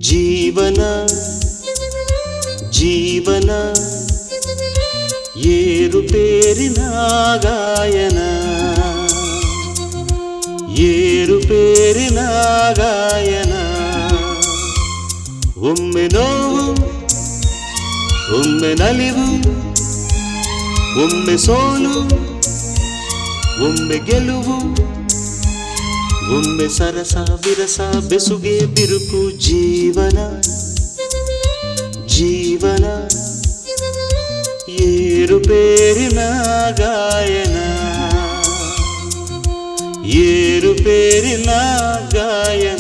ಜೀವನ ಜೀವನ ಏರುಪೇರಿನ ಗಾಯನ ಏರುಪೇರಿನ ಗಾಯನ ಒಮ್ಮೆ ನೋವು ಒಮ್ಮೆ ನಲಿವು ಒಮ್ಮೆ ಸೋಲು ಒಮ್ಮೆ ಗೆಲುವು ಒಮ್ಮೆ ಸರಸ ವಿರಸ ಬೆಸುಗೆ ಬಿರುಕು ಜೀವನ ಜೀವನ ಏರುಪೇರಿನ ಗಾಯನ ಏರುಪೇರಿನ ಗಾಯನ